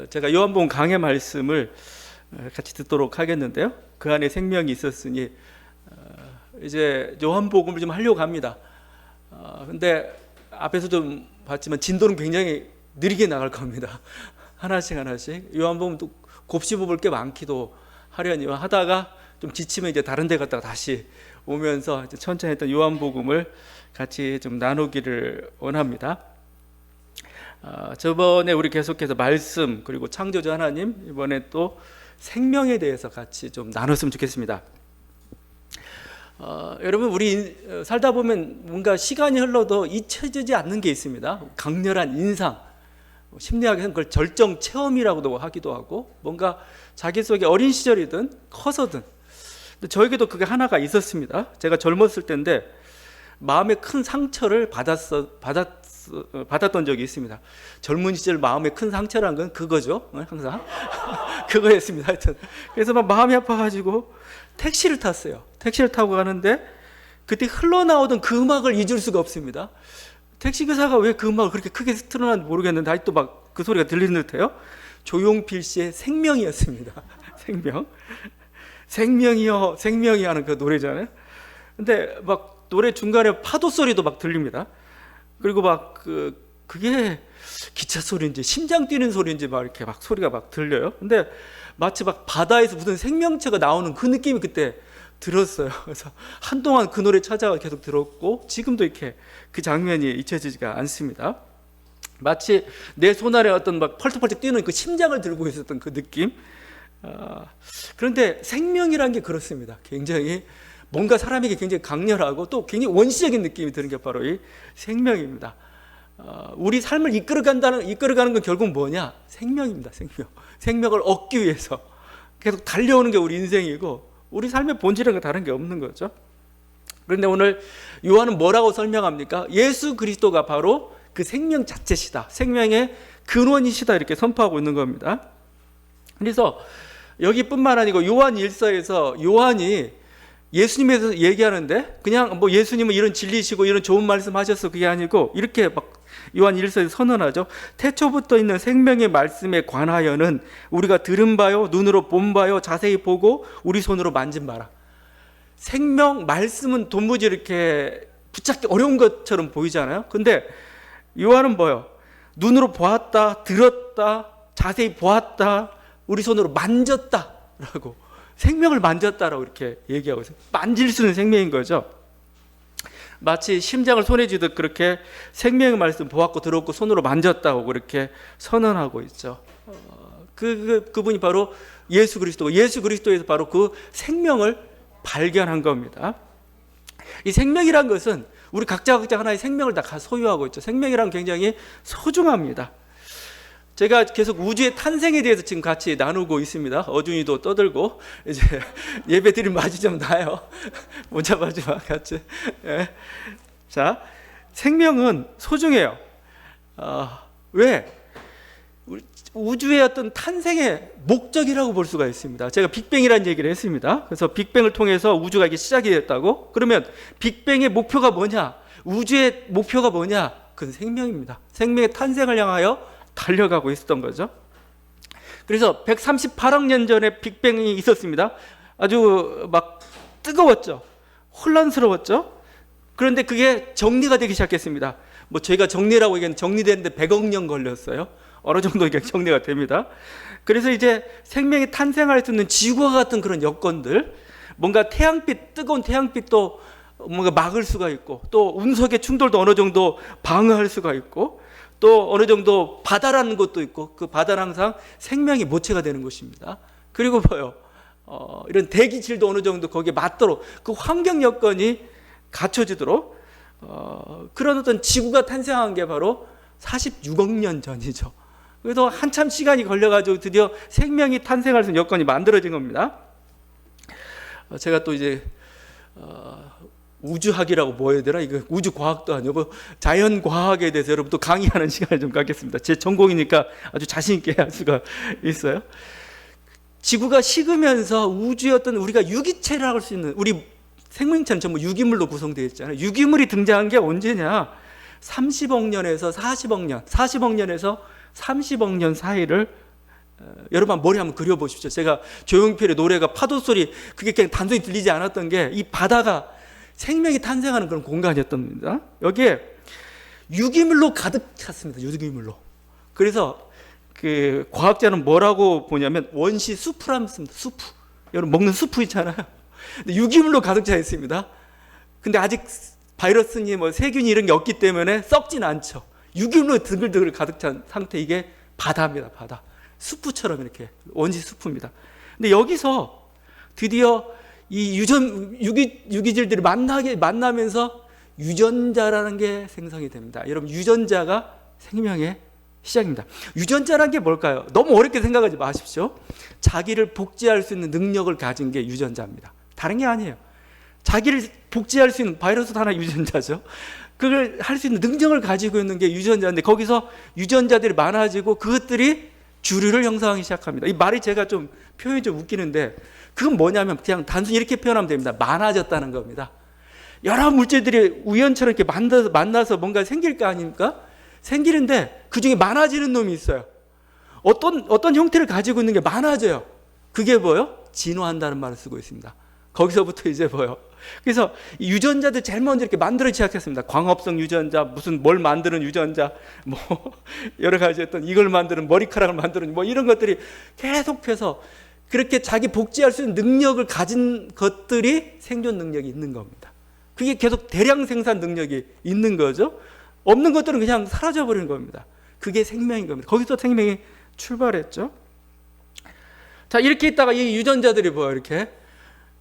제가 요한복음 강해 말씀을 같이 듣도록 하겠는데요. 그 안에 생명이 있었으니 이제 요한복음을 좀 하려고 합니다. 근데 앞에서 좀 봤지만 진도는 굉장히 느리게 나갈 겁니다. 하나씩 요한복음 또 곱씹어볼 게 많기도 하려니 하다가 좀 지치면 이제 다른 데 갔다가 다시 오면서 이제 천천히 했던 요한복음을 같이 좀 나누기를 원합니다. 저번에 우리 계속해서 말씀 그리고 창조주 하나님, 이번에 또 생명에 대해서 같이 좀 나눴으면 좋겠습니다. 여러분, 우리 살다 보면 뭔가 시간이 흘러도 잊혀지지 않는 게 있습니다. 강렬한 인상, 심리학에서는 그걸 절정 체험이라고도 하기도 하고, 뭔가 자기 속에 어린 시절이든 커서든, 근데 저에게도 그게 하나가 있었습니다. 제가 젊었을 때인데 마음에 큰 상처를 받았던 적이 있습니다. 젊은 시절 마음에 큰 상처란 건 그거죠. 항상 그거였습니다. 하여튼 그래서 막 마음이 아파가지고 택시를 탔어요. 택시를 타고 가는데 그때 흘러나오던 그 음악을 잊을 수가 없습니다. 택시기사가 왜 그 음악을 그렇게 크게 틀어놨는지 모르겠는데 아직도 막 그 소리가 들리는 듯해요. 조용필 씨의 생명이었습니다. 생명이요, 생명이 하는 그 노래잖아요. 근데 막 노래 중간에 파도 소리도 막 들립니다. 그리고 막 그게 기차 소리인지 심장 뛰는 소리인지 막 이렇게 막 소리가 막 들려요. 근데 마치 막 바다에서 무슨 생명체가 나오는 그 느낌이 그때 들었어요. 그래서 한동안 그 노래 찾아가 계속 들었고, 지금도 이렇게 그 장면이 잊혀지지가 않습니다. 마치 내 손 아래 어떤 막 펄쩍펄쩍 뛰는 그 심장을 들고 있었던 그 느낌. 그런데 생명이란 게 그렇습니다. 굉장히 뭔가 사람에게 굉장히 강렬하고 또 굉장히 원시적인 느낌이 드는 게 바로 이 생명입니다. 우리 삶을 이끌어가는 건 결국 뭐냐? 생명입니다. 생명을 얻기 위해서 계속 달려오는 게 우리 인생이고, 우리 삶의 본질은 다른 게 없는 거죠. 그런데 오늘 요한은 뭐라고 설명합니까? 예수 그리스도가 바로 그 생명 자체시다, 생명의 근원이시다, 이렇게 선포하고 있는 겁니다. 그래서 여기뿐만 아니고 요한 1서에서 요한이 예수님에 대해서 얘기하는데 그냥 뭐 예수님은 이런 진리시고 이런 좋은 말씀 하셨어, 그게 아니고 이렇게 막 요한 1서에서 선언하죠. 태초부터 있는 생명의 말씀에 관하여는 우리가 들은 바요, 눈으로 본 바요, 자세히 보고 우리 손으로 만진 바라. 생명 말씀은 도무지 이렇게 붙잡기 어려운 것처럼 보이잖아요. 근데 요한은 뭐요? 눈으로 보았다, 들었다, 자세히 보았다, 우리 손으로 만졌다라고, 생명을 만졌다라고 이렇게 얘기하고 있어요. 만질 수 있는 생명인 거죠. 마치 심장을 손에 쥐듯 그렇게 생명의 말씀 보았고 들었고 손으로 만졌다고 그렇게 선언하고 있죠. 그분이 바로 예수 그리스도고, 예수 그리스도에서 바로 그 생명을 발견한 겁니다. 이 생명이란 것은 우리 각자 하나의 생명을 다 소유하고 있죠. 생명이란 굉장히 소중합니다. 제가 계속 우주의 탄생에 대해서 지금 같이 나누고 있습니다. 어준이도 떠들고 이제 예배 드리면 맛이 좀 나요. 못 잡아지 마, 같이. 네. 자, 생명은 소중해요. 왜? 우주의 어떤 탄생의 목적이라고 볼 수가 있습니다. 제가 빅뱅이라는 얘기를 했습니다. 그래서 빅뱅을 통해서 우주가 이게 시작이 됐다고? 그러면 빅뱅의 목표가 뭐냐? 우주의 목표가 뭐냐? 그건 생명입니다. 생명의 탄생을 향하여 달려가고 있었던 거죠. 그래서 138억 년 전에 빅뱅이 있었습니다. 아주 막 뜨거웠죠. 혼란스러웠죠. 그런데 그게 정리가 되기 시작했습니다. 뭐 제가 정리라고 얘기하는, 정리되는데 100억 년 걸렸어요. 어느 정도 이게 정리가 됩니다. 그래서 이제 생명이 탄생할 수 있는 지구와 같은 그런 여건들, 뭔가 뜨거운 태양빛도 뭔가 막을 수가 있고, 또 운석의 충돌도 어느 정도 방어할 수가 있고, 또 어느 정도 바다라는 것도 있고, 그 바다는 항상 생명이 모체가 되는 곳입니다. 그리고 뭐요? 이런 대기질도 어느 정도 거기에 맞도록 그 환경 여건이 갖춰지도록 그런 어떤 지구가 탄생한 게 바로 46억 년 전이죠. 그래서 한참 시간이 걸려가지고 드디어 생명이 탄생할 수 있는 여건이 만들어진 겁니다. 제가 또 이제 우주학이라고 뭐 해야 되나? 이거 우주과학도 아니고 자연과학에 대해서 여러분 또 강의하는 시간을 좀 갖겠습니다. 제 전공이니까 아주 자신 있게 할 수가 있어요. 지구가 식으면서 우주의 어떤 우리가 유기체라고 할 수 있는, 우리 생명체는 전부 유기물로 구성되어 있잖아요. 유기물이 등장한 게 언제냐? 30억 년에서 40억 년, 40억 년에서 30억 년 사이를 여러분 머리 한번 그려보십시오. 제가 조용필의 노래가 파도 소리 그게 그냥 단순히 들리지 않았던 게 이 바다가 생명이 탄생하는 그런 공간이었던 겁니다. 여기에 유기물로 가득 찼습니다. 유기물로. 그래서 그 과학자는 뭐라고 보냐면 원시 수프라고 씁니다. 수프. 여러분 먹는 수프 있잖아요. 근데 유기물로 가득 차 있습니다. 근데 아직 바이러스니 뭐 세균이 이런 게 없기 때문에 썩진 않죠. 유기물로 드글드글 가득 찬 상태, 이게 바다입니다. 바다. 수프처럼 이렇게 원시 수프입니다. 근데 여기서 드디어 이 유기질들이 만나면서 유전자라는 게 생성이 됩니다. 여러분, 유전자가 생명의 시작입니다. 유전자라는 게 뭘까요? 너무 어렵게 생각하지 마십시오. 자기를 복제할 수 있는 능력을 가진 게 유전자입니다. 다른 게 아니에요. 자기를 복제할 수 있는, 바이러스도 하나 유전자죠. 그걸 할 수 있는 능력을 가지고 있는 게 유전자인데, 거기서 유전자들이 많아지고 그것들이 주류를 형성하기 시작합니다. 이 말이 제가 좀 표현이 좀 웃기는데, 그건 뭐냐면 그냥 단순히 이렇게 표현하면 됩니다. 많아졌다는 겁니다. 여러 물질들이 우연처럼 이렇게 만나서 뭔가 생길 거 아닙니까? 생기는데 그 중에 많아지는 놈이 있어요. 어떤 형태를 가지고 있는 게 많아져요. 그게 뭐예요? 진화한다는 말을 쓰고 있습니다. 거기서부터 이제 뭐예요? 그래서 이 유전자들 제일 먼저 이렇게 만들어지기 시작했습니다. 광합성 유전자, 무슨 뭘 만드는 유전자, 뭐 여러 가지 어떤 이걸 만드는, 머리카락을 만드는 뭐 이런 것들이 계속해서 그렇게 자기 복제할 수 있는 능력을 가진 것들이 생존 능력이 있는 겁니다. 그게 계속 대량 생산 능력이 있는 거죠. 없는 것들은 그냥 사라져버리는 겁니다. 그게 생명인 겁니다. 거기서 생명이 출발했죠. 자, 이렇게 있다가 이 유전자들이 뭐예요? 이렇게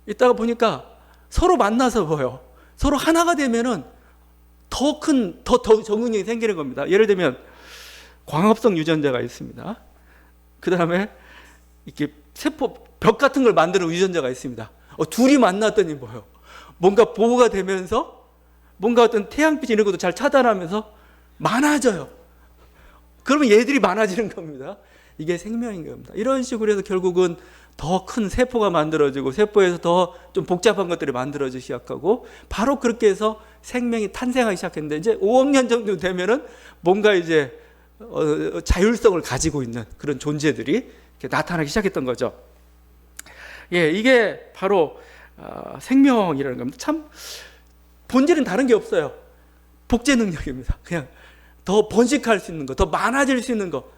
있다가 보니까 서로 만나서 뭐예요? 서로 하나가 되면은 더 적응력이 생기는 겁니다. 예를 들면 광합성 유전자가 있습니다. 그 다음에 이렇게 세포 벽 같은 걸 만드는 유전자가 있습니다. 둘이 만났더니 뭐예요? 뭔가 보호가 되면서 뭔가 어떤 태양빛 이런 것도 잘 차단하면서 많아져요. 그러면 얘들이 많아지는 겁니다. 이게 생명인 겁니다. 이런 식으로 해서 결국은 더 큰 세포가 만들어지고, 세포에서 더 좀 복잡한 것들이 만들어지기 시작하고, 바로 그렇게 해서 생명이 탄생하기 시작했는데, 이제 5억 년 정도 되면은 뭔가 이제 자율성을 가지고 있는 그런 존재들이 이렇게 나타나기 시작했던 거죠. 예, 이게 바로 생명이라는 겁니다. 참 본질은 다른 게 없어요. 복제 능력입니다. 그냥 더 번식할 수 있는 거, 더 많아질 수 있는 거.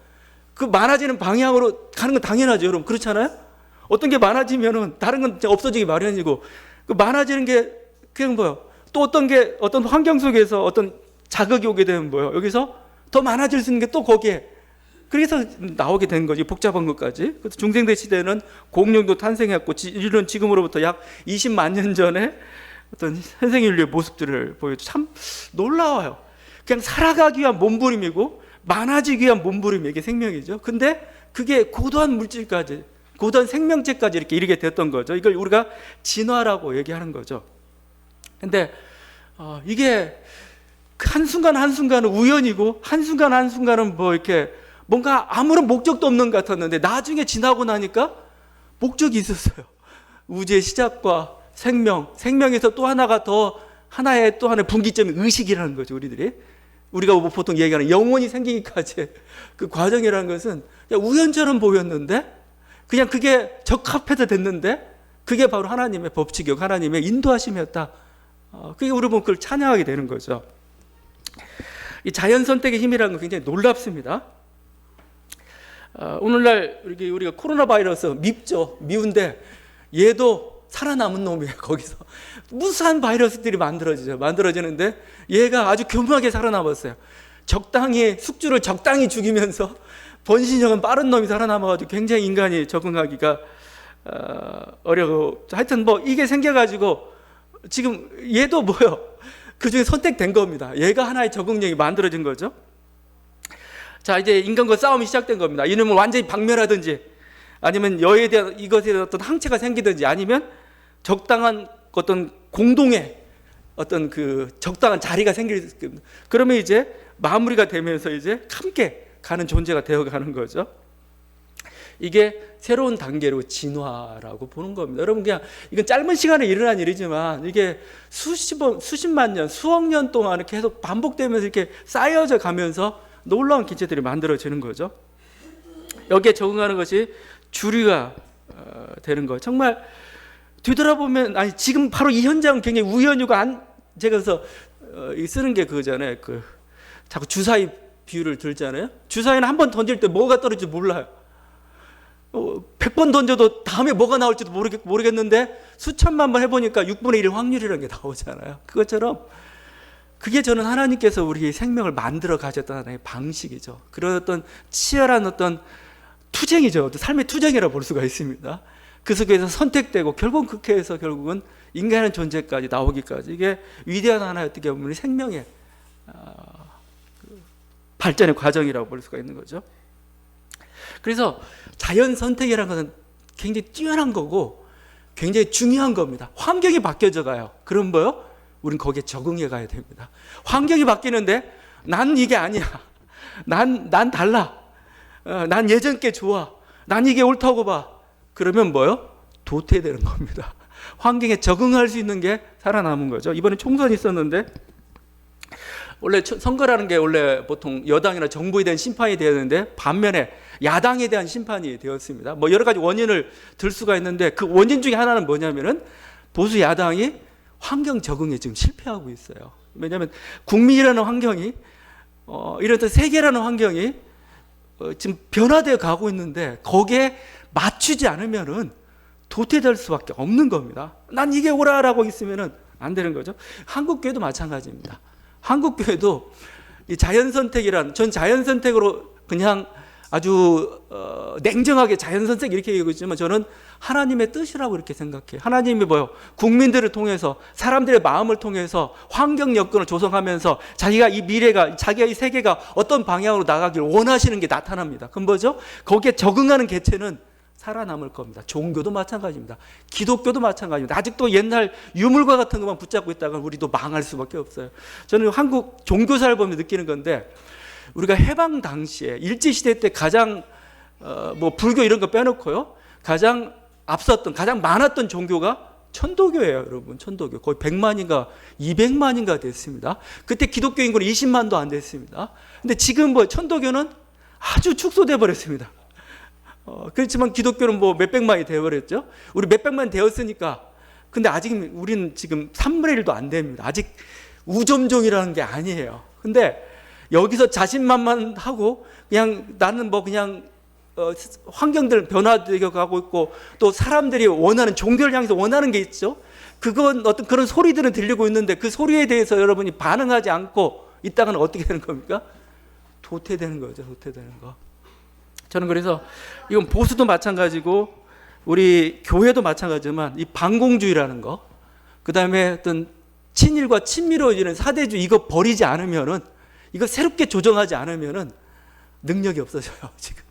그 많아지는 방향으로 가는 건 당연하죠, 여러분. 그렇잖아요? 어떤 게 많아지면은 다른 건 없어지기 마련이고, 그 많아지는 게 그냥 뭐요? 또 어떤 게 어떤 환경 속에서 어떤 자극이 오게 되면 뭐요? 여기서 더 많아질 수 있는 게 또 거기에, 그래서 나오게 된 거지, 복잡한 것까지. 그래서 중생대 시대는 공룡도 탄생했고, 인류는 지금으로부터 약 20만 년 전에 어떤 현생인류의 모습들을 보여줘. 참 놀라워요. 그냥 살아가기 위한 몸부림이고, 많아지기 위한 몸부림이 이게 생명이죠. 근데 그게 고도한 물질까지, 고도한 생명체까지 이렇게 이르게 됐던 거죠. 이걸 우리가 진화라고 얘기하는 거죠. 근데 이게 한순간 한순간은 우연이고, 한순간은 뭐 이렇게 뭔가 아무런 목적도 없는 것 같았는데, 나중에 지나고 나니까 목적이 있었어요. 우주의 시작과 생명에서 또 하나가 더, 하나의 또 하나의 분기점이 의식이라는 거죠. 우리가 보통 얘기하는 영혼이 생기기까지 그 과정이라는 것은 그냥 우연처럼 보였는데, 그냥 그게 적합해서 됐는데, 그게 바로 하나님의 법칙이고 하나님의 인도하심이었다. 그게 우리 보면 그걸 찬양하게 되는 거죠. 이 자연 선택의 힘이라는 건 굉장히 놀랍습니다. 오늘날 우리가 코로나 바이러스 밉죠. 미운데 얘도 살아남은 놈이에요. 거기서 무수한 바이러스들이 만들어지는데 얘가 아주 교묘하게 살아남았어요. 숙주를 적당히 죽이면서 번식력은 빠른 놈이 살아남아가지고 굉장히 인간이 적응하기가 어려워. 하여튼 뭐 이게 생겨가지고 지금 얘도 뭐요? 그 중에 선택된 겁니다. 얘가 하나의 적응력이 만들어진 거죠. 자, 이제 인간과 싸움이 시작된 겁니다. 이놈을 완전히 박멸하든지, 아니면 여에 대한 이것에 대한 어떤 항체가 생기든지, 아니면 적당한 어떤 공동의 어떤 그 적당한 자리가 생길, 그러면 이제 마무리가 되면서 이제 함께 가는 존재가 되어가는 거죠. 이게 새로운 단계로 진화라고 보는 겁니다. 여러분, 그냥 이건 짧은 시간에 일어난 일이지만 이게 수십만 년, 수억 년 동안 계속 반복되면서 이렇게 쌓여져 가면서 놀라운 기체들이 만들어지는 거죠. 여기에 적응하는 것이 주류가 되는 거예요. 정말 뒤돌아보면 아니 지금 바로 이 현장은 굉장히 우연이고 제가 그래서 쓰는 게 그거잖아요. 자꾸 주사위 비유를 들잖아요. 주사위는 한 번 던질 때 뭐가 떨어질지 몰라요. 100번 던져도 다음에 뭐가 나올지도 모르겠는데 수천만 번 해보니까 6분의 1 확률이라는 게 나오잖아요. 그것처럼 그게 저는 하나님께서 우리 생명을 만들어 가셨던 하나의 방식이죠. 그런 어떤 치열한 어떤 투쟁이죠. 삶의 투쟁이라고 볼 수가 있습니다. 그 속에서 선택되고 결국 극해에서 결국은 인간의 존재까지 나오기까지 이게 위대한 하나의 어떻게 보면 우리 생명의 발전의 과정이라고 볼 수가 있는 거죠. 그래서 자연 선택이라는 것은 굉장히 뛰어난 거고 굉장히 중요한 겁니다. 환경이 바뀌어져 가요. 그럼 뭐요? 우린 거기에 적응해 가야 됩니다. 환경이 바뀌는데 난 이게 아니야. 난 달라. 난 예전 게 좋아. 난 이게 옳다고 봐. 그러면 뭐요? 도태되는 겁니다. 환경에 적응할 수 있는 게 살아남은 거죠. 이번에 총선이 있었는데 원래 선거라는 게 원래 보통 여당이나 정부에 대한 심판이 되었는데 반면에 야당에 대한 심판이 되었습니다. 뭐 여러 가지 원인을 들 수가 있는데 그 원인 중에 하나는 뭐냐면은 보수 야당이 환경 적응에 지금 실패하고 있어요. 왜냐하면 국민이라는 환경이 이런 세계라는 환경이 지금 변화되어 가고 있는데 거기에 맞추지 않으면은 도태될 수밖에 없는 겁니다. 난 이게 옳아라고 있으면은 안 되는 거죠. 한국 교회도 마찬가지입니다. 한국 교회도 이 자연 선택이란 전 자연 선택으로 그냥 아주 냉정하게 자연 선택 이렇게 얘기하고 있지만 저는 하나님의 뜻이라고 이렇게 생각해요. 하나님이 뭐요? 국민들을 통해서 사람들의 마음을 통해서 환경 여건을 조성하면서 자기가 이 미래가 자기가 이 세계가 어떤 방향으로 나가길 원하시는 게 나타납니다. 그럼 뭐죠? 거기에 적응하는 개체는 살아남을 겁니다. 종교도 마찬가지입니다. 기독교도 마찬가지입니다. 아직도 옛날 유물과 같은 것만 붙잡고 있다가 우리도 망할 수밖에 없어요. 저는 한국 종교사를 보면 느끼는 건데 우리가 해방 당시에 일제시대 때 가장 뭐 불교 이런 거 빼놓고요. 가장 앞섰던 가장 많았던 종교가 천도교예요. 여러분 천도교 거의 100만인가 200만인가 됐습니다. 그때 기독교 인구는 20만도 안 됐습니다. 근데 지금 뭐 천도교는 아주 축소돼 버렸습니다. 그렇지만 기독교는 뭐 몇백만이 되어버렸죠. 우리 몇백만 되었으니까 근데 아직 우리는 지금 3분의 1도 안 됩니다. 아직 우점종이라는 게 아니에요. 근데 여기서 자신만만하고 그냥 나는 뭐 그냥 환경들 변화되어 가고 있고 또 사람들이 원하는 종교를 향해서 원하는 게 있죠. 그건 어떤 그런 소리들은 들리고 있는데 그 소리에 대해서 여러분이 반응하지 않고 있다가는 어떻게 되는 겁니까? 도태되는 거죠. 도태되는 거. 저는 그래서 이건 보수도 마찬가지고 우리 교회도 마찬가지지만 이 반공주의라는 거, 그 다음에 어떤 친일과 친미로 이어지는 사대주의 이거 버리지 않으면은 이거 새롭게 조정하지 않으면은 능력이 없어져요. 지금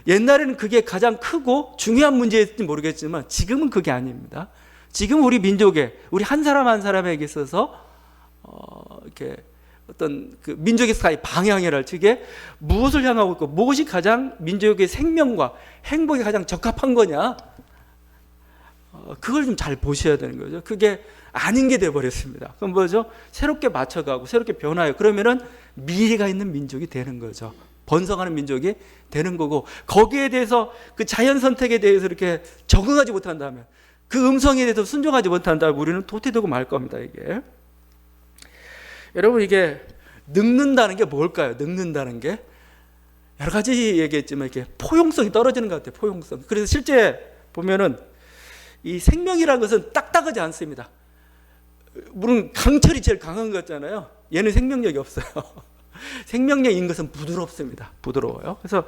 옛날에는 그게 가장 크고 중요한 문제일지 모르겠지만 지금은 그게 아닙니다. 지금 우리 민족에 우리 한 사람 한 사람에게 있어서 이렇게 어떤 그 민족의 방향이랄지 이게 무엇을 향하고 있고 무엇이 가장 민족의 생명과 행복에 가장 적합한 거냐 그걸 좀 잘 보셔야 되는 거죠. 그게 아닌 게 돼버렸습니다. 그럼 뭐죠? 새롭게 맞춰가고 새롭게 변화해요. 그러면은 미래가 있는 민족이 되는 거죠. 번성하는 민족이 되는 거고 거기에 대해서 그 자연 선택에 대해서 이렇게 적응하지 못한다면 그 음성에 대해서 순종하지 못한다면 우리는 도태되고 말 겁니다. 이게 여러분 이게 늙는다는 게 뭘까요? 늙는다는 게 여러 가지 얘기했지만 이게 포용성이 떨어지는 것 같아요. 포용성. 그래서 실제 보면은 이 생명이라는 것은 딱딱하지 않습니다. 물론 강철이 제일 강한 것 같잖아요. 얘는 생명력이 없어요. 생명력인 것은 부드럽습니다. 부드러워요. 그래서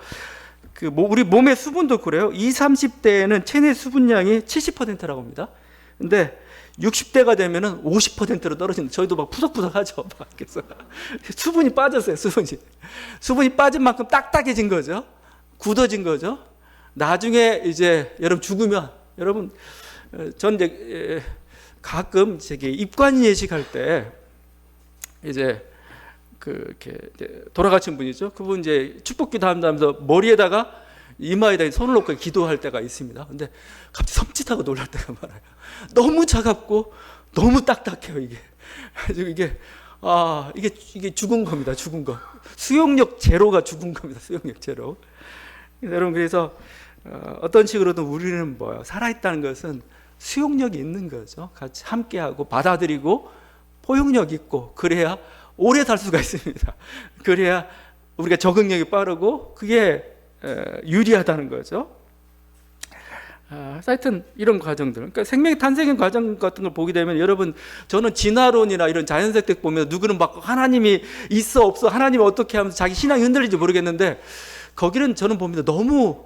우리 몸의 수분도 그래요. 20, 30대에는 체내 수분량이 70%라고 합니다. 근데 60대가 되면은 50%로 떨어지는 저희도 막 푸석푸석하죠. 그래서 수분이 빠졌어요. 수분이 빠진 만큼 딱딱해진 거죠. 굳어진 거죠. 나중에 이제 여러분 죽으면 여러분 전 이제 가끔 저기 입관 예식할 때 이제 이렇게 돌아가신 분이죠. 그분 이제 축복기도 한다면서 머리에다가 이마에다 손을 놓고 기도할 때가 있습니다. 근데 갑자기 섬찟하고 놀랄 때가 많아요. 너무 차갑고 너무 딱딱해요 이게. 이게 이게 죽은 겁니다. 죽은 거. 수용력 제로가 죽은 겁니다. 수용력 제로. 여러분, 그래서 어떤 식으로든 우리는 뭐요? 살아있다는 것은 수용력이 있는 거죠. 같이 함께하고 받아들이고 포용력 있고, 그래야 오래 살 수가 있습니다. 그래야 우리가 적응력이 빠르고 그게 유리하다는 거죠. 하여튼 이런 과정들, 그러니까 생명의 탄생의 과정 같은 걸 보게 되면, 여러분, 저는 진화론이나 이런 자연색택 보면 누구는 막 하나님이 있어 없어, 하나님이 어떻게 하면서 자기 신앙이 흔들리지 모르겠는데, 거기는 저는 봅니다. 너무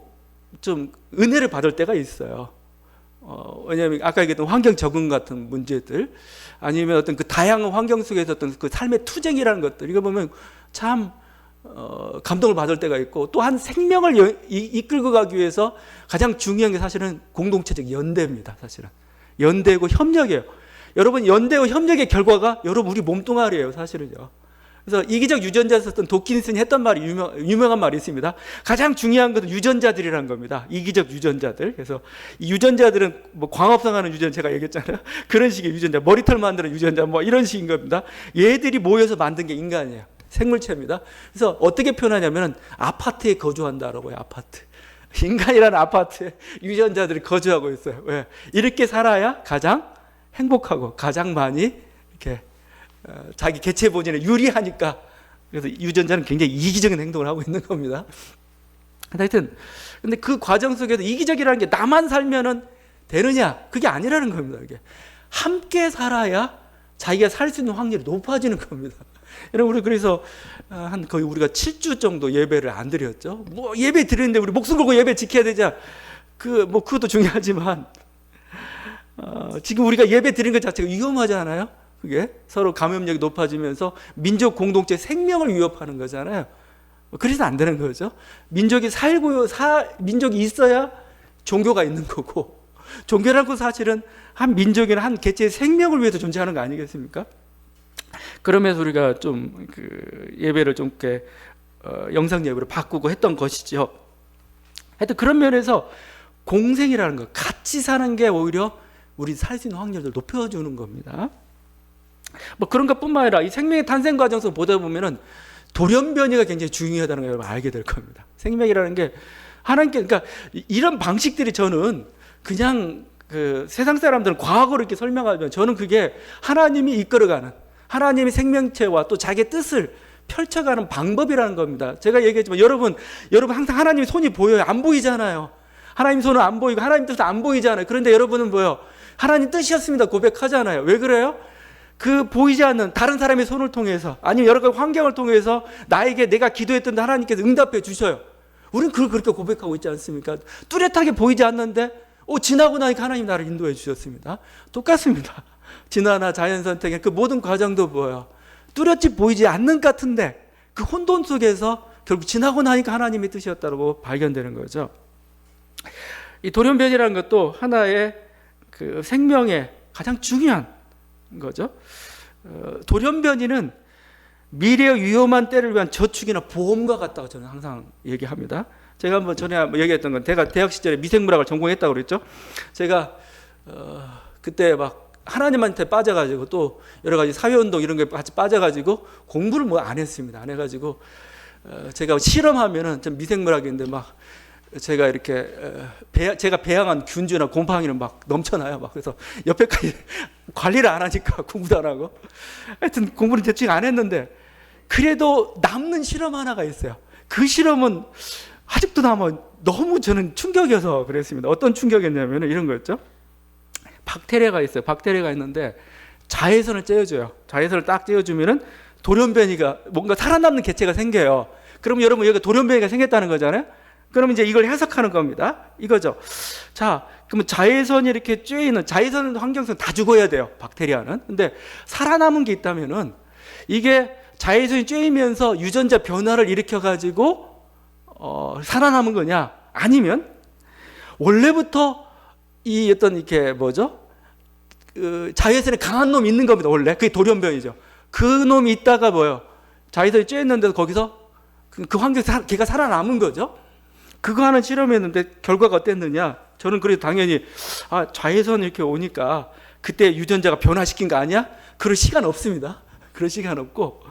좀 은혜를 받을 때가 있어요. 왜냐하면 아까 얘기했던 환경 적응 같은 문제들, 아니면 어떤 그 다양한 환경 속에서 어떤 그 삶의 투쟁이라는 것들, 이거 보면 참 감동을 받을 때가 있고, 또 한 생명을 이끌고 가기 위해서 가장 중요한 게 사실은 공동체적 연대입니다. 사실은 연대고 협력이에요. 여러분, 연대와 협력의 결과가 여러분 우리 몸뚱아리예요. 사실은요. 그래서 이기적 유전자에서 썼던 도킨슨이 했던 말이 유명한 말이 있습니다. 가장 중요한 것은 유전자들이라는 겁니다. 이기적 유전자들. 그래서 이 유전자들은 뭐 광합성하는 유전자, 제가 얘기했잖아요. 그런 식의 유전자, 머리털 만드는 유전자, 뭐 이런 식인 겁니다. 얘들이 모여서 만든 게 인간이에요. 생물체입니다. 그래서 어떻게 표현하냐면 아파트에 거주한다라고요. 아파트. 인간이라는 아파트에 유전자들이 거주하고 있어요. 왜? 이렇게 살아야 가장 행복하고 가장 많이 이렇게 자기 개체 본연에 유리하니까. 그래서 유전자는 굉장히 이기적인 행동을 하고 있는 겁니다. 하여튼 근데 그 과정 속에서 이기적이라는 게 나만 살면은 되느냐, 그게 아니라는 겁니다. 이게 함께 살아야 자기가 살 수 있는 확률이 높아지는 겁니다. 여러분, 우리 그래서 한 거의 우리가 7주 정도 예배를 안 드렸죠. 뭐 예배 드리는데 우리 목숨 걸고 예배 지켜야 되자. 그것도 중요하지만 지금 우리가 예배 드리는 것 자체가 위험하지 않아요? 그게 서로 감염력이 높아지면서 민족 공동체 생명을 위협하는 거잖아요. 그래서 안 되는 거죠. 민족이 민족이 있어야 종교가 있는 거고, 종교라는 건 사실은 한 민족이나 한 개체의 생명을 위해서 존재하는 거 아니겠습니까? 그러면서 우리가 좀 예배를 좀 이렇게 영상 예배로 바꾸고 했던 것이죠. 하여튼 그런 면에서 공생이라는 것, 같이 사는 게 오히려 우리 살 수 있는 확률을 높여주는 겁니다. 뭐 그런 것뿐만 아니라 이 생명의 탄생 과정에서 보다 보면은 돌연변이가 굉장히 중요하다는 걸 여러분 알게 될 겁니다. 생명이라는 게 하나님께, 그러니까 이런 방식들이 저는 그냥 세상 사람들은 과학으로 이렇게 설명하면, 저는 그게 하나님이 이끌어가는, 하나님의 생명체와 또 자기의 뜻을 펼쳐가는 방법이라는 겁니다. 제가 얘기했지만 여러분 항상 하나님의 손이 보여요? 안 보이잖아요. 하나님 손은 안 보이고 하나님 뜻은 안 보이잖아요. 그런데 여러분은 뭐예요? 하나님 뜻이었습니다 고백하잖아요. 왜 그래요? 그 보이지 않는 다른 사람의 손을 통해서, 아니면 여러 가지 환경을 통해서 나에게 내가 기도했던 하나님께서 응답해 주셔요. 우리는 그걸 그렇게 고백하고 있지 않습니까? 뚜렷하게 보이지 않는데 지나고 나니까 하나님 나를 인도해 주셨습니다. 똑같습니다. 진화나 자연선택의 그 모든 과정도 뭐예요? 뚜렷이 보이지 않는 것 같은데 그 혼돈 속에서 결국 지나고 나니까 하나님의 뜻이었다고 발견되는 거죠. 이 돌연변이라는 것도 하나의 그 생명의 가장 중요한 거죠. 돌연변이는 미래의 위험한 때를 위한 저축이나 보험과 같다고 저는 항상 얘기합니다. 제가 한번 전에 얘기했던 건, 제가 대학 시절에 미생물학을 전공했다고 그랬죠. 제가 그때 막 하나님한테 빠져가지고 또 여러 가지 사회운동 이런 게 같이 빠져가지고 공부를 뭐 안 했습니다. 안 해가지고 제가 실험하면은 좀 미생물학인데 막 제가 이렇게 제가 배양한 균주나 곰팡이는 막 넘쳐나요. 막 그래서 옆에까지 관리를 안 하니까 공부도 안 하고, 하여튼 공부는 대충 안 했는데 그래도 남는 실험 하나가 있어요. 그 실험은 아직도 남아 너무 저는 충격이어서 그랬습니다. 어떤 충격이었냐면 이런 거였죠. 박테리아가 있어요. 박테리아가 있는데 자외선을 쬐어줘요. 자외선을 딱 쬐어주면은 돌연변이가 뭔가 살아남는 개체가 생겨요. 그럼 여러분 여기가 돌연변이가 생겼다는 거잖아요. 그럼 이제 이걸 해석하는 겁니다. 이거죠. 자, 그러면 자외선이 이렇게 쬐이는, 자외선 환경성 다 죽어야 돼요. 박테리아는. 근데 살아남은 게 있다면은 이게 자외선이 쬐이면서 유전자 변화를 일으켜가지고 살아남은 거냐? 아니면 원래부터 이 어떤 이렇게 뭐죠? 자외선에 강한 놈이 있는 겁니다. 원래 그게 돌연변이죠. 그 놈이 있다가 뭐요? 자외선이 쬐있는데도 거기서 그 환경에서 걔가 살아남은 거죠. 그거 하는 실험했는데 결과가 어땠느냐? 저는 그래도 당연히 자외선 이렇게 오니까 그때 유전자가 변화시킨 거 아니야? 그럴 시간 없습니다. 그럴 시간 없고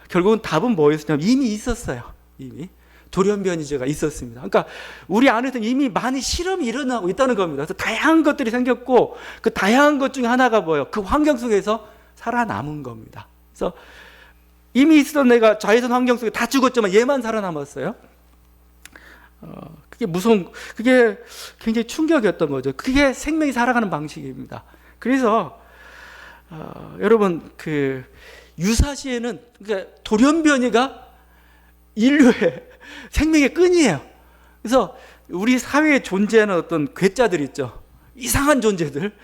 결국은 답은 뭐였냐면 이미 있었어요. 이미 돌연변이제가 있었습니다. 그러니까 우리 안에서는 이미 많은 실험이 일어나고 있다는 겁니다. 그래서 다양한 것들이 생겼고 그 다양한 것 중에 하나가 뭐예요? 그 환경 속에서 살아남은 겁니다. 그래서 이미 있었던 내가 자외선 환경 속에 다 죽었지만 얘만 살아남았어요. 그게 그게 굉장히 충격이었던 거죠. 그게 생명이 살아가는 방식입니다. 그래서 여러분 그 유사시에는 그러니까 돌연변이가 인류의 생명의 끈이에요. 그래서 우리 사회에 존재하는 어떤 괴짜들 있죠. 이상한 존재들,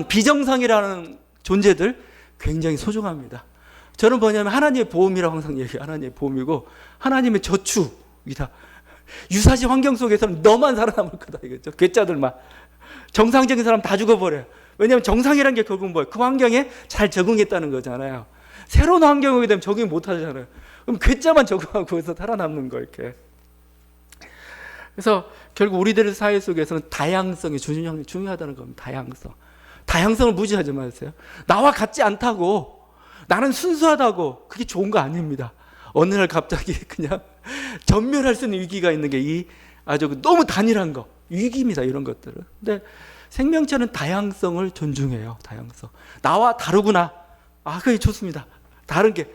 비정상이라는 존재들 굉장히 소중합니다. 저는 뭐냐면 하나님의 보험이라고 항상 얘기해요. 하나님의 보험이고 하나님의 저축이다. 유사시 환경 속에서는 너만 살아남을 거다 이거죠. 괴짜들만. 정상적인 사람 다 죽어버려요. 왜냐하면 정상이라는 게 결국은 뭐예요? 그 환경에 잘 적응했다는 거잖아요. 새로운 환경이 오게 되면 적응 못 하잖아요. 그럼 괴짜만 적응하고 거기서 살아남는 거 이렇게. 그래서 결국 우리들 사회 속에서는 다양성이 중요하다는 겁니다. 다양성을 무시하지 마세요. 나와 같지 않다고, 나는 순수하다고, 그게 좋은 거 아닙니다. 어느 날 갑자기 그냥 전멸할 수 있는 위기가 있는 게 아주 너무 단일한 거, 위기입니다. 이런 것들은. 근데 생명체는 다양성을 존중해요. 다양성. 나와 다르구나. 그게 좋습니다. 다른 게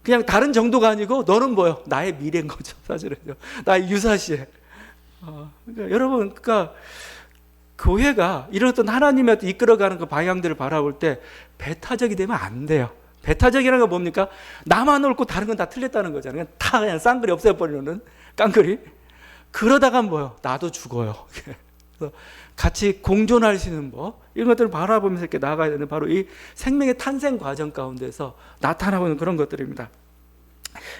그냥 다른 정도가 아니고 너는 뭐요? 나의 미래인 거죠. 사실은요. 나의 유사시에. 그러니까 여러분, 그러니까 교회가 이런 어떤 하나님의 이끌어가는 그 방향들을 바라볼 때 배타적이 되면 안 돼요. 배타적이라는 건 뭡니까? 나만 옳고 다른 건 다 틀렸다는 거잖아요. 그냥 쌍그리 없애버리는 깡그리. 그러다가 뭐요? 나도 죽어요. 그래서 같이 공존할 수 있는 법, 이런 것들을 바라보면서 이렇게 나아가야 되는 바로 이 생명의 탄생 과정 가운데서 나타나고 있는 그런 것들입니다.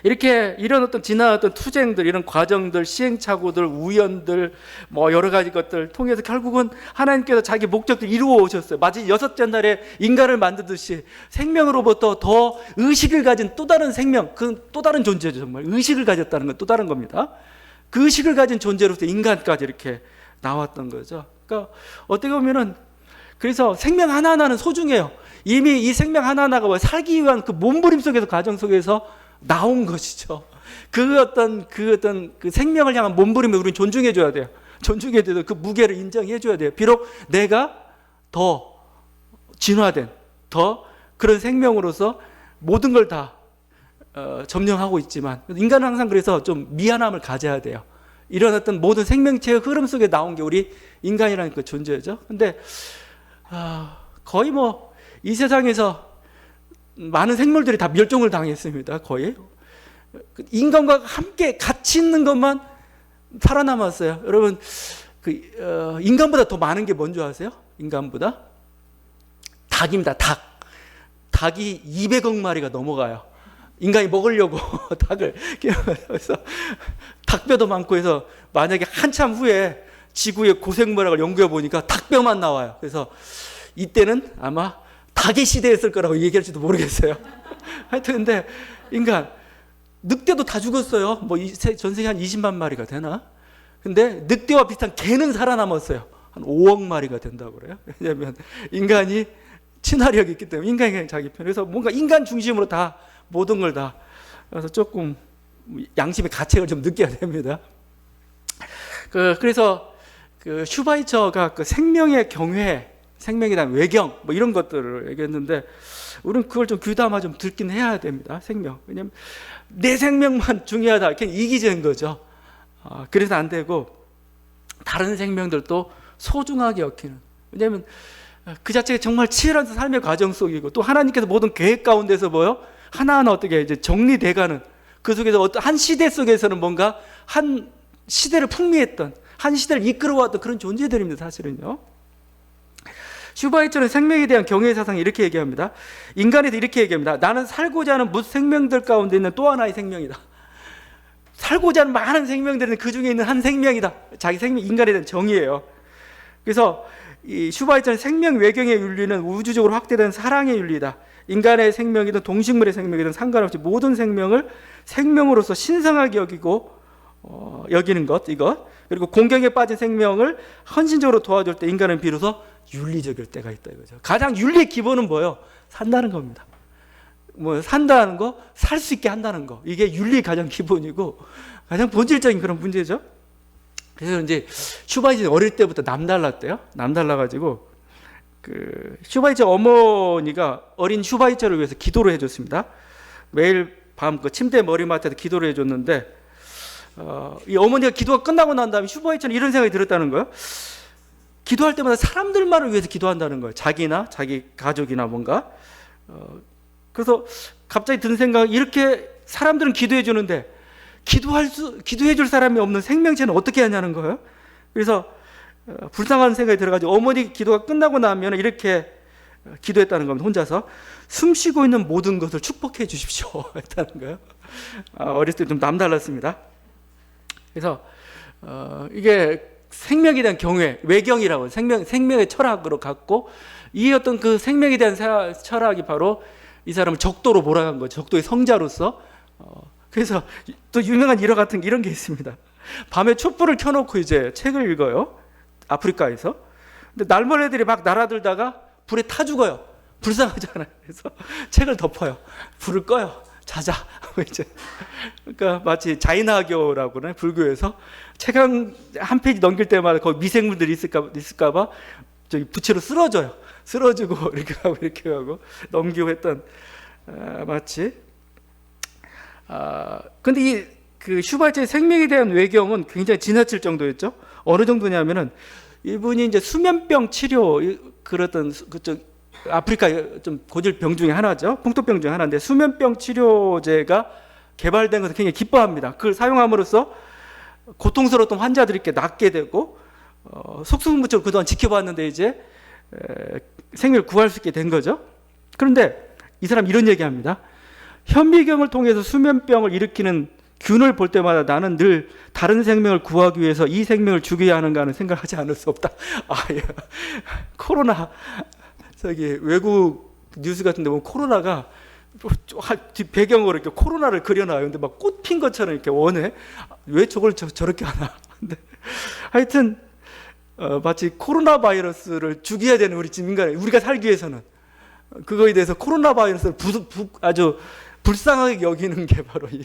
이렇게 이런 어떤 지나왔던 투쟁들, 이런 과정들, 시행착오들, 우연들, 뭐 여러 가지 것들 통해서 결국은 하나님께서 자기 목적을 이루어 오셨어요. 마치 여섯째 날에 인간을 만드듯이 생명으로부터 더 의식을 가진 또 다른 생명, 그 또 다른 존재죠. 정말 의식을 가졌다는 건 또 다른 겁니다. 그 의식을 가진 존재로서 인간까지 이렇게 나왔던 거죠. 그러니까 어떻게 보면은 그래서 생명 하나하나는 소중해요. 이미 이 생명 하나하나가 살기 위한 그 몸부림 속에서 과정 속에서 나온 것이죠. 그 어떤 그 생명을 향한 몸부림을 우리는 존중해 줘야 돼요. 존중해 줘야 돼요. 그 무게를 인정해 줘야 돼요. 비록 내가 더 진화된 더 그런 생명으로서 모든 걸 다 점령하고 있지만 인간은 항상 그래서 좀 미안함을 가져야 돼요. 이런 어떤 모든 생명체의 흐름 속에 나온 게 우리 인간이라는 그 존재죠. 근데 거의 뭐 이 세상에서 많은 생물들이 다 멸종을 당했습니다. 거의 인간과 함께 같이 있는 것만 살아남았어요. 여러분 인간보다 더 많은 게 뭔지 아세요? 인간보다 닭입니다. 닭이 200억 마리가 넘어가요. 인간이 먹으려고 닭을 그래서 닭뼈도 많고 해서 만약에 한참 후에 지구의 고생물학을 연구해 보니까 닭뼈만 나와요. 그래서 이때는 아마 닭의 시대였을 거라고 얘기할지도 모르겠어요. 하여튼 근데 인간 늑대도 다 죽었어요. 뭐 전 세계 한 20만 마리가 되나? 근데 늑대와 비슷한 개는 살아남았어요. 한 5억 마리가 된다고 그래요. 왜냐하면 인간이 친화력이 있기 때문에 인간이 그냥 자기 편. 그래서 뭔가 인간 중심으로 다 모든 걸 다. 그래서 조금 양심의 가책을 좀 느껴야 됩니다. 그래서 그 슈바이처가 그 생명의 경외, 생명에 대한 외경 뭐 이런 것들을 얘기했는데 우리는 그걸 좀 귀담아 좀 듣긴 해야 됩니다. 생명. 왜냐하면 내 생명만 중요하다. 그냥 이기적인 거죠. 그래서 안 되고 다른 생명들도 소중하게 여기는. 왜냐하면 그 자체가 정말 치열한 삶의 과정 속이고 또 하나님께서 모든 계획 가운데서 뭐요? 하나하나 어떻게 이제 정리돼가는 그 속에서 어떤 한 시대 속에서는 뭔가 한 시대를 풍미했던 한 시대를 이끌어왔던 그런 존재들입니다. 사실은요. 슈바이처는 생명에 대한 경외의 사상을 이렇게 얘기합니다. 인간에 대해 이렇게 얘기합니다. 나는 살고자 하는 무생명들 가운데 있는 또 하나의 생명이다. 살고자 하는 많은 생명들은 그 중에 있는 한 생명이다. 자기 생명, 인간에 대한 정의예요. 그래서 이 슈바이처는 생명 외경의 윤리는 우주적으로 확대된 사랑의 윤리다. 인간의 생명이든 동식물의 생명이든 상관없이 모든 생명을 생명으로서 신성하게 여기고 여기는 것, 이것. 그리고 공경에 빠진 생명을 헌신적으로 도와줄 때 인간은 비로소 윤리적일 때가 있다 이거죠. 가장 윤리의 기본은 뭐예요? 산다는 겁니다. 뭐 산다는 거, 살 수 있게 한다는 거, 이게 윤리 가장 기본이고 가장 본질적인 그런 문제죠. 그래서 이제 슈바이처 어릴 때부터 남달랐대요. 남달라가지고 그 슈바이처 어머니가 어린 슈바이처를 위해서 기도를 해줬습니다. 매일 밤 그 침대 머리맡에서 기도를 해줬는데 이 어머니가 기도가 끝나고 난 다음에 슈바이처는 이런 생각이 들었다는 거예요. 기도할 때마다 사람들만을 위해서 기도한다는 거예요. 자기나 자기 가족이나 뭔가. 그래서 갑자기 든 생각, 이렇게 사람들은 기도해 주는데 기도해 줄 사람이 없는 생명체는 어떻게 하냐는 거예요. 그래서 불쌍한 생각이 들어가지고 어머니 기도가 끝나고 나면 이렇게 기도했다는 겁니다. 혼자서 숨 쉬고 있는 모든 것을 축복해 주십시오 했다는 거예요. 어렸을 때 좀 남달랐습니다. 그래서 이게 생명에 대한 경외, 외경이라고 생명의 철학으로 갖고 이 어떤 그 생명에 대한 철학이 바로 이 사람을 적도로 몰아간 거죠. 적도의 성자로서. 그래서 또 유명한 일화 같은 이런 게 있습니다. 밤에 촛불을 켜놓고 이제 책을 읽어요. 아프리카에서. 근데 날벌레들이 막 날아들다가 불에 타 죽어요. 불쌍하잖아요. 그래서 책을 덮어요. 불을 꺼요. 자자. 이제 그러니까 마치 자인하교라고 그러네, 불교에서 책 한 페이지 넘길 때마다 거기 미생물들이 있을까봐 저기 부채로 쓰러져요. 쓰러지고 이렇게 하고 넘기고 했던 마치. 근데 이 그 슈바이처의 생명에 대한 외경은 굉장히 지나칠 정도였죠. 어느 정도냐면은 이분이 이제 수면병 치료 그랬던 그쪽 아프리카 좀 고질병 중에 하나죠. 풍토병 중에 하나인데 수면병 치료제가 개발된 것을 굉장히 기뻐합니다. 그걸 사용함으로써 고통스러웠던 환자들이 이렇게 낫게 되고 속수무책으로 그동안 지켜봤는데 이제 생명을 구할 수 있게 된 거죠. 그런데 이 사람 이런 얘기합니다. 현미경을 통해서 수면병을 일으키는 균을 볼 때마다 나는 늘 다른 생명을 구하기 위해서 이 생명을 죽여야 하는가 하는 생각을 하지 않을 수 없다. 예. 코로나 저기 외국 뉴스 같은 데 보면 코로나가 배경으로 이렇게 코로나를 그려놔요. 근데 막 꽃 핀 것처럼 이렇게 원해. 왜 저걸 저렇게 하나. 근데 하여튼 마치 코로나 바이러스를 죽여야 되는 우리 인간, 우리가 살기 위해서는 그거에 대해서 코로나 바이러스를 아주 불쌍하게 여기는 게 바로 이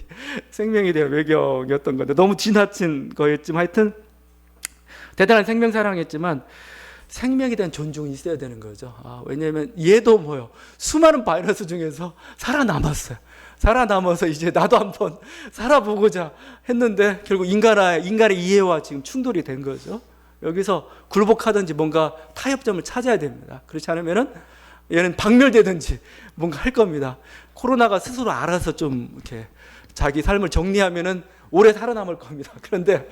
생명에 대한 외경이었던 건데 너무 지나친 거였지만 하여튼 대단한 생명 사랑했지만 생명에 대한 존중이 있어야 되는 거죠. 왜냐하면 얘도 뭐요, 수많은 바이러스 중에서 살아남았어요. 살아남아서 이제 나도 한번 살아보고자 했는데 결국 인간의 이해와 지금 충돌이 된 거죠. 여기서 굴복하든지 뭔가 타협점을 찾아야 됩니다. 그렇지 않으면은 얘는 박멸되든지 뭔가 할 겁니다. 코로나가 스스로 알아서 좀 이렇게 자기 삶을 정리하면은 오래 살아남을 겁니다. 그런데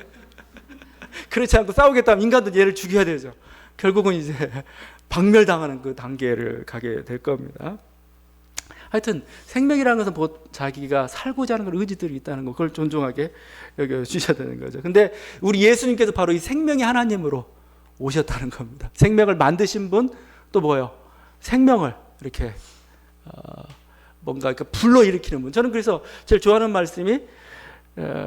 그렇지 않고 싸우겠다면 인간도 얘를 죽여야 되죠. 결국은 이제 박멸당하는 그 단계를 가게 될 겁니다. 하여튼 생명이라는 것은 자기가 살고자 하는 의지들이 있다는 거, 그걸 존중하게 여겨주셔야 되는 거죠. 근데 우리 예수님께서 바로 이 생명의 하나님으로 오셨다는 겁니다. 생명을 만드신 분, 또 뭐예요? 생명을 이렇게 뭔가 이렇게 불러일으키는 분. 저는 그래서 제일 좋아하는 말씀이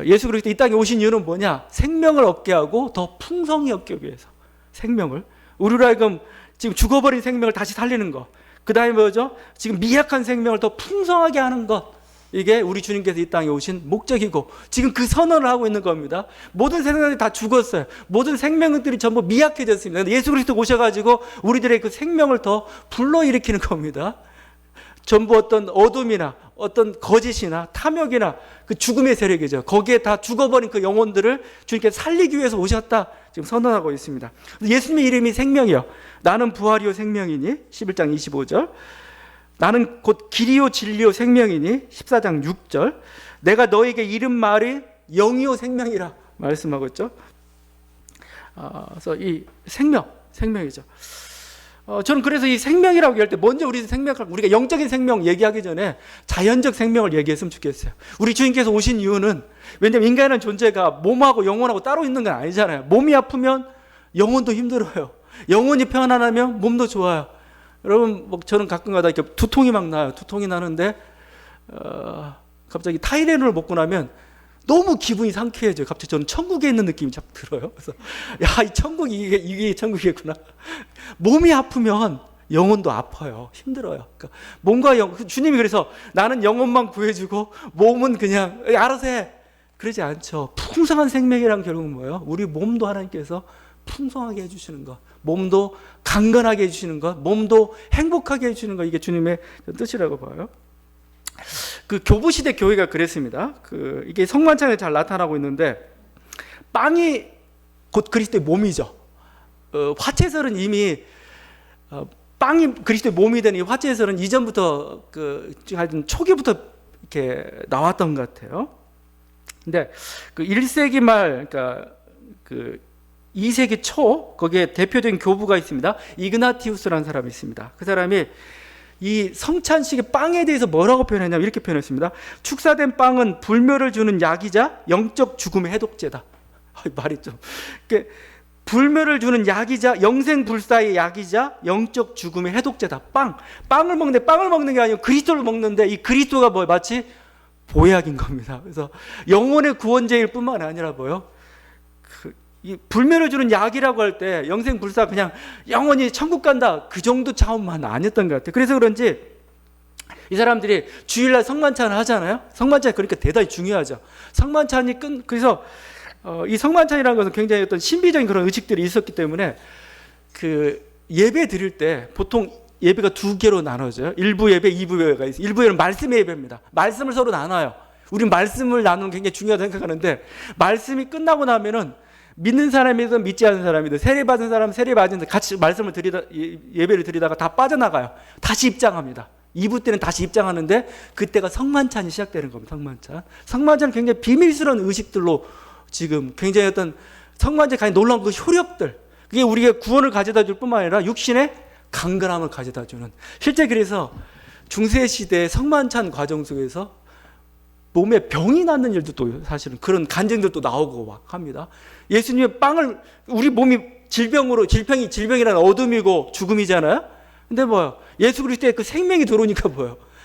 예수 그리스도 이 땅에 오신 이유는 뭐냐? 생명을 얻게 하고 더 풍성히 얻기 위해서. 생명을. 우리로 하여금 지금 죽어버린 생명을 다시 살리는 것. 그 다음에 뭐죠? 지금 미약한 생명을 더 풍성하게 하는 것. 이게 우리 주님께서 이 땅에 오신 목적이고 지금 그 선언을 하고 있는 겁니다. 모든 생명들이 다 죽었어요. 모든 생명들이 전부 미약해졌습니다. 근데 예수 그리스도 오셔가지고 우리들의 그 생명을 더 불러일으키는 겁니다. 전부 어떤 어둠이나 어떤 거짓이나 탐욕이나 그 죽음의 세력이죠. 거기에 다 죽어버린 그 영혼들을 주님께서 살리기 위해서 오셨다 지금 선언하고 있습니다. 예수님의 이름이 생명이요. 나는 부활이요 생명이니 11장 25절. 나는 곧 길이요 진리요 생명이니 14장 6절. 내가 너에게 이른 말이 영이요 생명이라 말씀하고 있죠. 그래서 이 생명이죠. 저는 그래서 이 생명이라고 얘기할 때 먼저 우리가 영적인 생명 얘기하기 전에 자연적 생명을 얘기했으면 좋겠어요. 우리 주님께서 오신 이유는, 왜냐하면 인간이라는 존재가 몸하고 영혼하고 따로 있는 건 아니잖아요. 몸이 아프면 영혼도 힘들어요. 영혼이 편안하면 몸도 좋아요. 여러분, 저는 가끔가다 이렇게 두통이 막 나요. 두통이 나는데 갑자기 타이레놀을 먹고 나면 너무 기분이 상쾌해져요. 갑자기 저는 천국에 있는 느낌이 자꾸 들어요. 그래서 야, 이 천국이 이게 천국이겠구나. 몸이 아프면 영혼도 아파요. 힘들어요. 그러니까 몸과 주님이 그래서 나는 영혼만 구해주고 몸은 그냥 알아서 해. 그러지 않죠. 풍성한 생명이란 결국은 뭐예요? 우리 몸도 하나님께서 풍성하게 해주시는 것, 몸도 강건하게 해주시는 것, 몸도 행복하게 해주시는 것, 이게 주님의 뜻이라고 봐요. 그 교부시대 교회가 그랬습니다. 이게 성만찬에 잘 나타나고 있는데, 빵이 곧 그리스도의 몸이죠. 화채설은 이미 빵이 그리스도의 몸이 되는 이 화채설은 이전부터 하여튼 초기부터 이렇게 나왔던 것 같아요. 근데 1세기 말, 그러니까 2세기 초 거기에 대표적인 교부가 있습니다. 이그나티우스라는 사람이 있습니다. 그 사람이 이 성찬식의 빵에 대해서 뭐라고 표현했냐면 이렇게 표현했습니다. 축사된 빵은 불멸을 주는 약이자 영적 죽음의 해독제다. 말이 좀 불멸을 주는 약이자 영생불사의 약이자 영적 죽음의 해독제다. 빵을 먹는데 빵을 먹는 게 아니고 그리스도를 먹는데 이 그리스도가 마치 보약인 겁니다. 그래서 영혼의 구원제일 뿐만 아니라 이 불멸을 주는 약이라고 할 때 영생불사 그냥 영원히 천국 간다 그 정도 차원만 아니었던 것 같아요. 그래서 그런지 이 사람들이 주일날 성만찬을 하잖아요. 성만찬이 그러니까 대단히 중요하죠. 성만찬이 그래서 이 성만찬이라는 것은 굉장히 어떤 신비적인 그런 의식들이 있었기 때문에 예배 드릴 때 보통 예배가 두 개로 나눠져요. 일부 예배, 2부 예배가 있어요. 일부 예배는 말씀의 예배입니다. 말씀을 서로 나눠요. 우리는 말씀을 나누는 게 굉장히 중요하다고 생각하는데, 말씀이 끝나고 나면은 믿는 사람이든 믿지 않는 사람이든 세례받은 사람, 세례받은 같이 말씀을 예배를 드리다가 다 빠져나가요. 다시 입장합니다. 2부 때는 다시 입장하는데 그때가 성만찬이 시작되는 겁니다. 성만찬은 굉장히 비밀스러운 의식들로 지금 굉장히 어떤 성만찬에 가진 놀라운 그 효력들, 그게 우리가 구원을 가져다 줄 뿐만 아니라 육신의 강건함을 가져다 주는, 실제 그래서 중세시대 성만찬 과정 속에서 몸에 병이 낫는 일도 또 사실은 그런 간증들도 나오고 막 합니다. 예수님의 빵을, 우리 몸이 질병이라는 어둠이고 죽음이잖아요. 근데 예수 그리스도의 그 생명이 들어오니까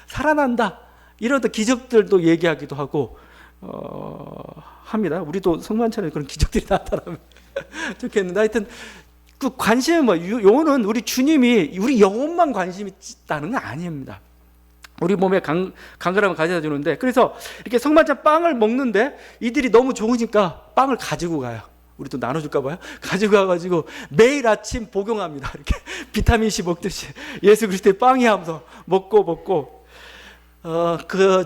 살아난다. 이런 기적들도 얘기하기도 하고 합니다. 우리도 성만찬에 그런 기적들이 나타나면 좋겠는데, 하여튼 그 관심은 요는 우리 주님이 우리 영혼만 관심이 있다는 건 아닙니다. 우리 몸에 강건함을 가져다 주는데, 그래서 이렇게 성만찬 빵을 먹는데 이들이 너무 좋으니까 빵을 가지고 가요. 우리도 나눠줄까 봐요. 가지고 가가지고 매일 아침 복용합니다. 이렇게 비타민C 먹듯이 예수 그리스도의 빵이 하면서 먹고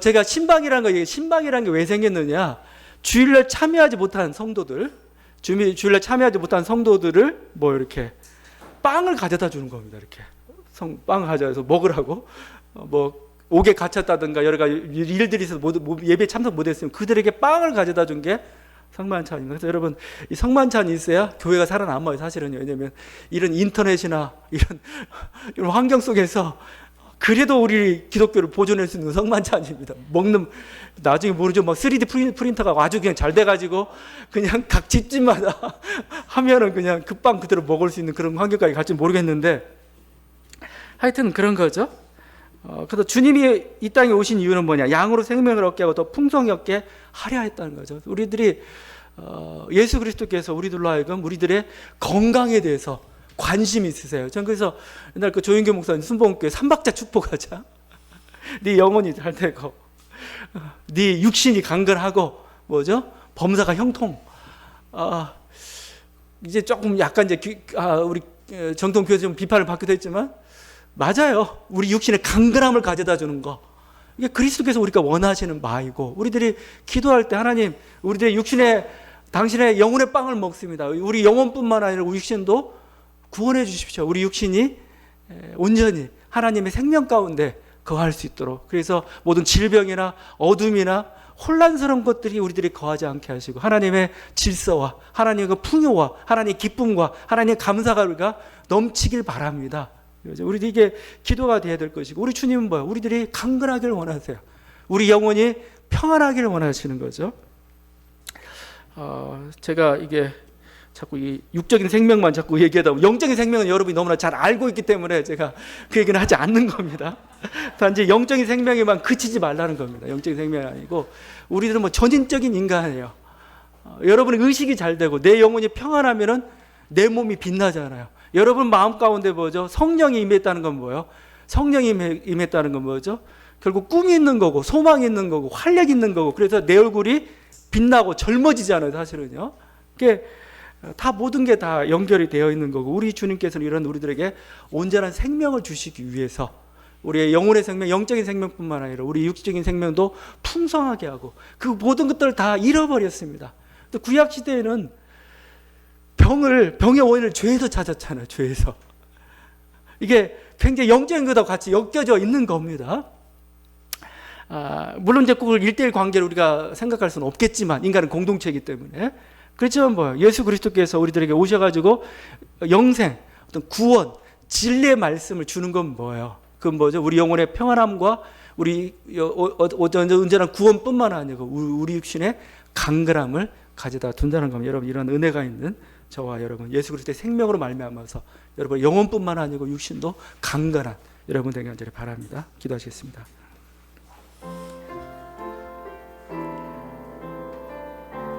제가 신방이라는 게 왜 생겼느냐, 주일날 참여하지 못한 성도들을 이렇게 빵을 가져다 주는 겁니다. 이렇게 빵을 가져와서 먹으라고, 옥에 갇혔다든가 여러 가지 일들이 있어서 예배 참석 못했으면 그들에게 빵을 가져다 준 게 성만찬입니다. 그래서 여러분, 이 성만찬이 있어야 교회가 살아남아요, 사실은요. 왜냐하면 이런 인터넷이나 이런 환경 속에서 그래도 우리 기독교를 보존할 수 있는 성만찬입니다. 나중에 모르죠. 3D 프린터가 아주 그냥 잘 돼가지고 그냥 각 집집마다 하면은 그냥 그 빵 그대로 먹을 수 있는 그런 환경까지 갈지 모르겠는데, 하여튼 그런 거죠. 그래서 주님이 이 땅에 오신 이유는 뭐냐? 양으로 생명을 얻게 하고 더 풍성히 얻게 하려 했다는 거죠. 우리들이 예수 그리스도께서 우리들로 하여금 우리들의 건강에 대해서 관심이 있으세요. 전 그래서 옛날 조인교 목사님 순복음교회 3박자 축복하자. 네 영혼이 잘 되고, 네 육신이 강건하고, 범사가 형통. 이제 조금 약간 우리 정통 교회 좀 비판을 받기도 했지만, 맞아요. 우리 육신의 강건함을 가져다 주는 거. 이게 그리스도께서 우리가 원하시는 바이고, 우리들이 기도할 때 하나님, 우리들의 당신의 영혼의 빵을 먹습니다. 우리 영혼뿐만 아니라 우리 육신도 구원해 주십시오. 우리 육신이 온전히 하나님의 생명 가운데 거할 수 있도록. 그래서 모든 질병이나 어둠이나 혼란스러운 것들이 우리들이 거하지 않게 하시고, 하나님의 질서와 하나님의 그 풍요와 하나님의 기쁨과 하나님의 감사가 넘치길 바랍니다. 우리도 이게 기도가 돼야 될 것이고, 우리 주님은 우리들이 강건하기를 원하세요. 우리 영혼이 평안하기를 원하시는 거죠. 제가 이게 자꾸 이 육적인 생명만 자꾸 얘기하다 보면, 영적인 생명은 여러분이 너무나 잘 알고 있기 때문에 제가 그 얘기는 하지 않는 겁니다. 단지 영적인 생명에만 그치지 말라는 겁니다. 영적인 생명이 아니고, 우리들은 전인적인 인간이에요. 여러분의 의식이 잘 되고 내 영혼이 평안하면은 내 몸이 빛나잖아요. 여러분 마음 가운데 뭐죠? 성령이 임했다는 건 뭐예요? 성령이 임했다는 건 뭐죠? 결국 꿈이 있는 거고 소망이 있는 거고 활력이 있는 거고 그래서 내 얼굴이 빛나고 젊어지잖아요, 사실은요. 그게 다 모든 게 다 연결이 되어 있는 거고 우리 주님께서는 이런 우리들에게 온전한 생명을 주시기 위해서 우리의 영혼의 생명, 영적인 생명뿐만 아니라 우리 육적인 생명도 풍성하게 하고 그 모든 것들을 다 잃어버렸습니다. 또 구약 시대에는 병의 원인을 죄에서 찾았잖아요. 죄에서. 이게 굉장히 영적인 것과 같이 엮여져 있는 겁니다. 물론 이제 그걸 1:1 관계를 우리가 생각할 수는 없겠지만 인간은 공동체이기 때문에 그렇지만 뭐예요? 예수 그리스도께서 우리들에게 오셔가지고 영생, 어떤 구원, 진리의 말씀을 주는 건 뭐예요? 그건 뭐죠? 우리 영혼의 평안함과 우리 온전한 구원뿐만 아니고 우리 육신의 강건함을 가져다 둔다는 겁니다. 여러분 이런 은혜가 있는 저와 여러분 예수 그리스도의 생명으로 말미암아서 여러분 영혼뿐만 아니고 육신도 강건한 여러분 되게 간절히 바랍니다. 기도하시겠습니다.